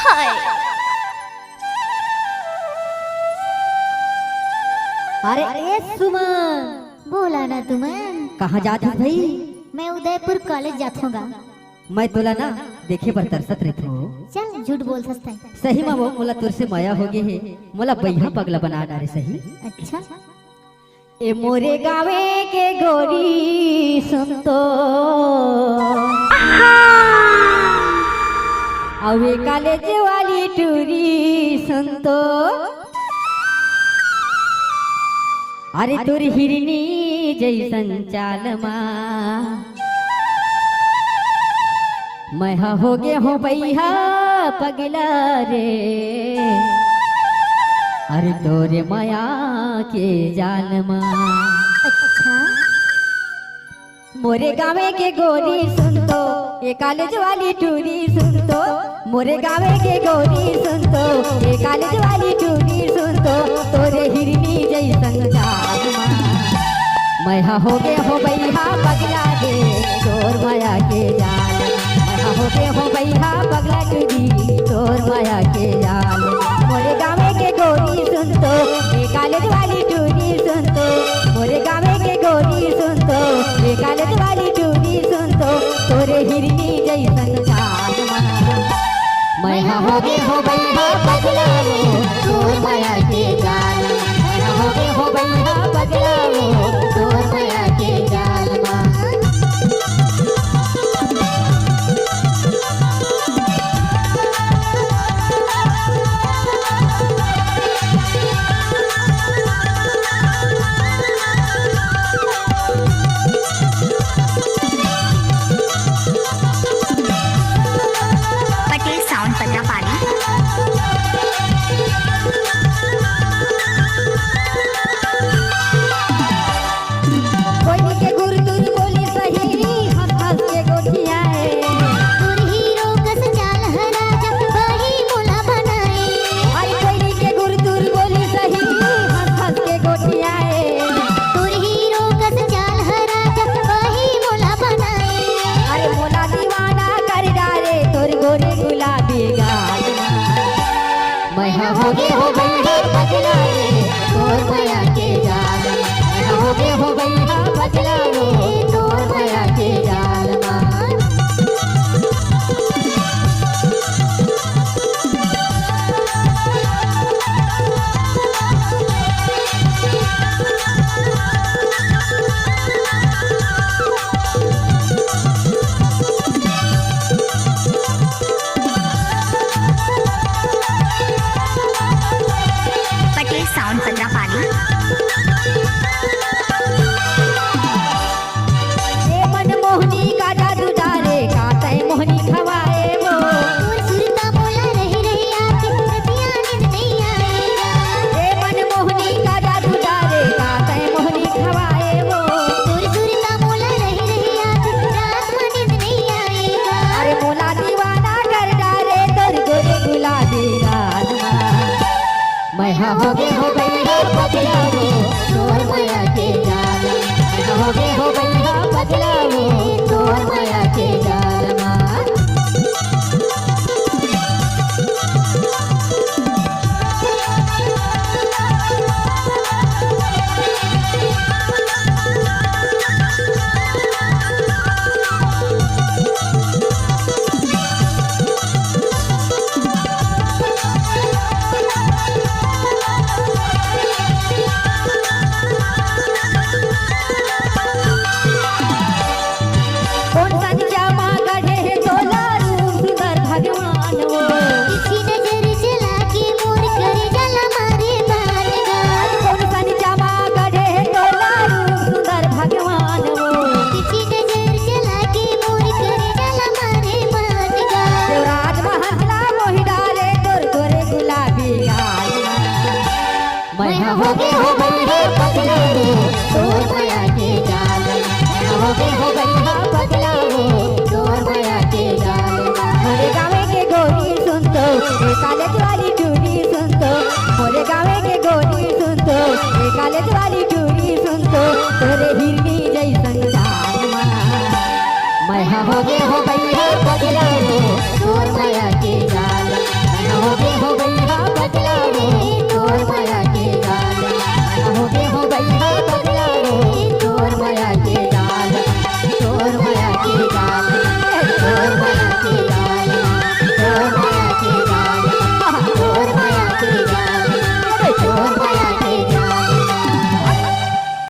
हाय अरे ए सुमन, बोला ना तुमन। कहाँ जात हस भाई? मैं उदयपुर कॉलेज जाथूंगा। मैं तोला ना देखे पर तरसत रहत हो। चल झूठ बोल सकता है। सही में वो मोला तुर से माया हो गए है, मोला बैहा पगला बना डाले सही। अच्छा ए मोरे गावे के गोरी सुन तो, अवे कॉलेज वाली टूरी सुन तो, अरे तुर हिरनी जैसन चाल मैं हो गे हो बैहा पगला रे, अरे तोरे माया के जाल अच्छा मोरे गावे के गोरी सुन तो, ये कॉलेज वाली टूरी सुन तो, मोरे गावे के गोरी सुन तो, ये कॉलेज वाली टूरी सुन तो, तोरे हिरनी जैसन चाल मैं हो गे हो बैहा पगला दे तोर माया के जाल, मैं हो गे हो बैहा पगला टूरी तोर माया के जाल। मोरे गावे के गोरी सुन तो, ये कॉलेज वाली टूरी सुन तो, मोरे गावे के गोरी सुन तो, ये कॉलेज वाली टूरी सुन तो, तोरे हिरनी जैसन चाल मैं हो गे हो बैहा पगला तोर माया के जाल, मैं हो गे हो बैहा पगला तोर माया के जाल पटेल साउंड पत्रापाली। कोई के गुरु तुर बोली सही हंस हंस के गोठिया है, तुर हीरो कस चाल हरा जब वही मोला बनाए। अरे कोई के गुरु तुर बोली सही हंस हंस के गोठिया है, तुर हीरो कस चाल हरा जब वही मोला बनाए। अरे मोला दीवाना कर डाले तोर गोरे गुलाबी गाल मैं हो गे हो बैहा पगला रे तोर माया के जाल, मैं हो गे हो बैहा पगला रे तोर माया के जाल पटेल साउंड पत्रापाली। ए मनमोहनी का जादू डाले काटे मोहनी खवाए वो, तुर सुरता मोला रही रही आके रतिया नींद नहीं आएगा। ए मनमोहनी का जादू डाले काटे मोहनी खवाए वो, तुर सुरता मोला रही रही आके रात में नींद नहीं आएगा। अरे मोला दीवाना कर डाले तोर गोरे गुलाबी गाल मैं हो गे हो बैहा पगला रे तोर माया के जाल, मैं हो गे हो बैहा पगला रे तोर माया के जाल कौन संचा माँ गढ़े है तोला रूप सुंदर भगवान वो, किसी नजर चला के मोर करे जला मारे बालगा। कौन संचा माँ गढ़े है तोला रूप सुंदर भगवान वो, किसी नजर चला के मोर करे जला मारे बालगा। तो राजमहला मोहि डाले तोर गोरे गुलाबी गाल मैं हो गे हो बैहा पगला रे तोर माया के जाल, मैं हो गे हो बैहा पगला रे तोर माया के जाल। मोरे गावे के गोरी सुन तो, ये कॉलेज वाली टूरी सुन तो, मोरे गावे के गोरी सुन तो, ये कॉलेज वाली टूरी सुन तो, तोरे हिरनी जैसन चाल मैं हो गे हो